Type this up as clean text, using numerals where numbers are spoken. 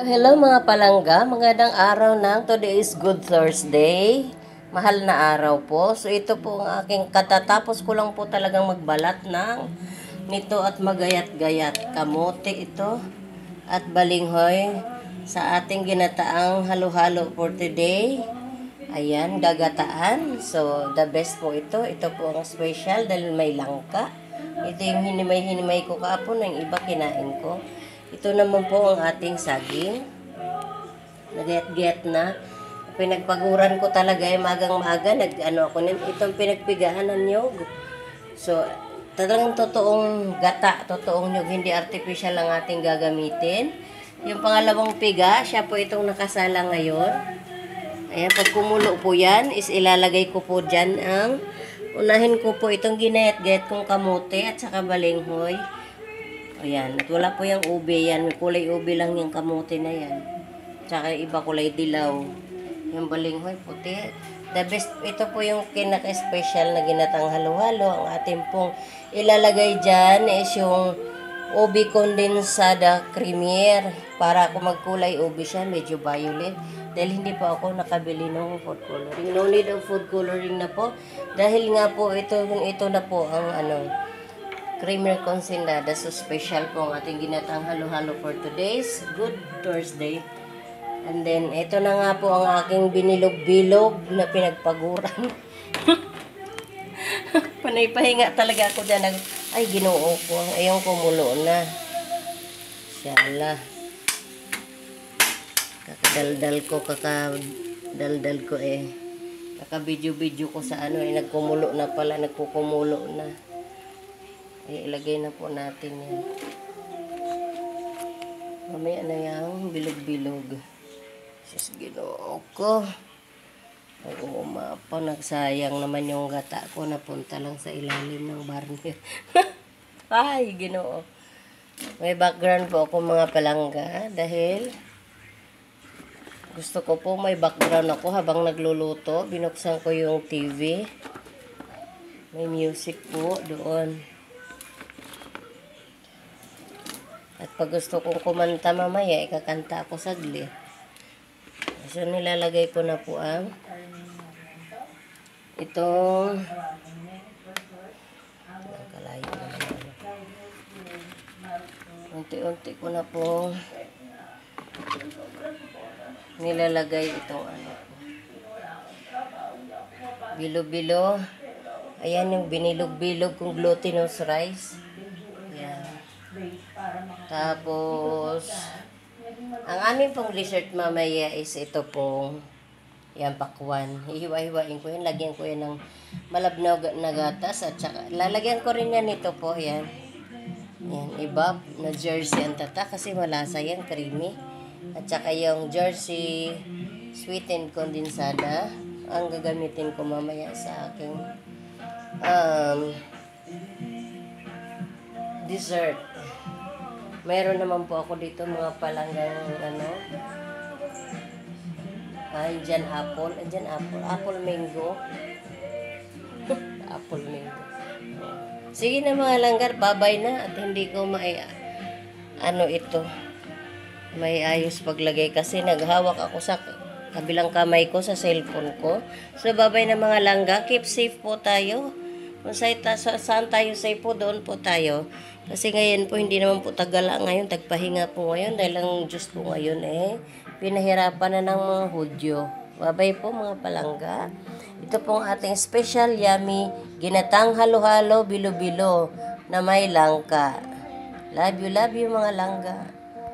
Hello mga palangga, magandang araw ng today is Good Thursday. Mahal na araw po. So ito po ang aking katatapos ko lang po talagang magbalat ng nito at magayat-gayat. Kamote ito at balinghoy sa ating ginataang halo-halo for today. Ayan, gagataan. So the best po ito. Ito po ang special dahil may langka. Ito yung hinimay-hinimay ko kaapon, ang iba kinain ko. Ito naman po ang ating saging. Nagayat-gayat na. Pinagpaguran ko talaga ay magang-maga. Ako itong pinagpigaan ng nyog. So, talagang totoong gata, totoong nyog. Hindi artificial ang ating gagamitin. Yung pangalawang piga, siya po itong nakasala ngayon. Ayan, pag kumulo po yan, is ilalagay ko po dyan ang unahin ko po itong ginayat-gayat kong kamote at saka balinghoy. Ayan, at wala po yung ube yan. May kulay ube lang yung kamote na yan. Tsaka iba kulay dilaw. Yung balinghoy puti. The best, ito po yung kinaka-special na ginatang halo-halo. Ang ating pong ilalagay dyan is yung ube condensada creamier. Para kung magkulay ube siya, medyo violet. Dahil hindi po ako nakabili ng food coloring. No need of food coloring na po. Dahil nga po, ito na po ang creamer condensada. So special po ang ating ginatang halo-halo for today's Good Thursday. And then, ito na nga po ang aking binilog-bilog na pinagpaguran. Panay-pahinga talaga ako dyan. Ay, ginoo ko. Ayong kumulo na. Shala. Kakadaldal ko eh. Kakabidyo-bidyo ko sa nagkumulo na pala. Nagkukumulo na. Ay, ilagay na po natin yan. Mamaya na yung bilog-bilog. Sus, ginoo ko. Ay, umapa. Nagsayang naman yung gata ko. Napunta lang sa ilalim ng barnier. Ay, ginoo. May background po ako mga palangga. Dahil gusto ko po may background ako habang nagluluto. Binuksan ko yung TV. May music po doon. At pag gusto kong kumanta mamaya, ikakanta ako saglit. So, nilalagay ko na po ang itong unti-unti ko na po nilalagay itong bilo-bilo. Ayan yung binilog-bilog kong glutinous rice. Ayan. Tapos, ang aming pong dessert mamaya is ito pong yan, pakwan. Hihiwa-hiwain ko yan. Lagyan ko yan ng malabnaw na gatas. At saka, lalagyan ko rin yan ito po. Yan. Yan, iba na jersey ang tata kasi malasa yan, creamy. At saka yung jersey sweetened condensada ang gagamitin ko mamaya sa aking dessert. Mayroon naman po ako dito mga palanggang Indian apple. Indian apple. Apple mango. Apple mango. Sige na mga langgar, babay na. At hindi ko ito. May ayos paglagay kasi naghawak ako sa kabilang kamay ko sa cellphone ko. So babay na mga langga. Keep safe po tayo. Kung saan tayo safe po, doon po tayo. Kasi ngayon po, hindi naman po tagala ngayon, tagpahinga po ngayon. Dahil ang Diyos po ngayon pinahirapan na ng mga Hudyo. Babay po mga palangga. Ito pong ating special yummy ginatang halo-halo bilo-bilo na may langka. Love you mga langga.